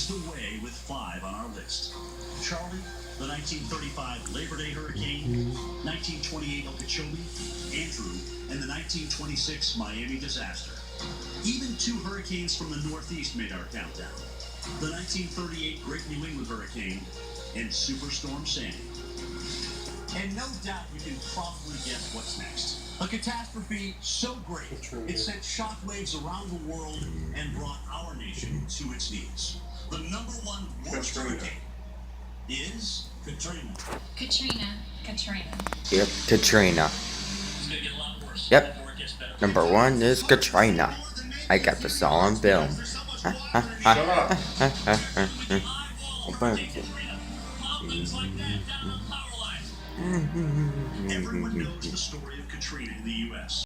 leads the way with 5 on our list. Charlie, the 1935 Labor Day hurricane, 1928 Okeechobee, Andrew, and the 1926 Miami disaster. Even 2 hurricanes from the Northeast made our countdown. The 1938 Great New England Hurricane and Superstorm Sandy. And no doubt you can probably guess what's next. A catastrophe so great, it sent shockwaves around the world and brought our nation to its knees. The #1 worst hurricane is Katrina. Katrina. Yep, Katrina. It's gonna get a lot worse. Yep. Before it gets better. Number 1 is Katrina. I got this all on film. Everyone knows the story of Katrina in the U.S.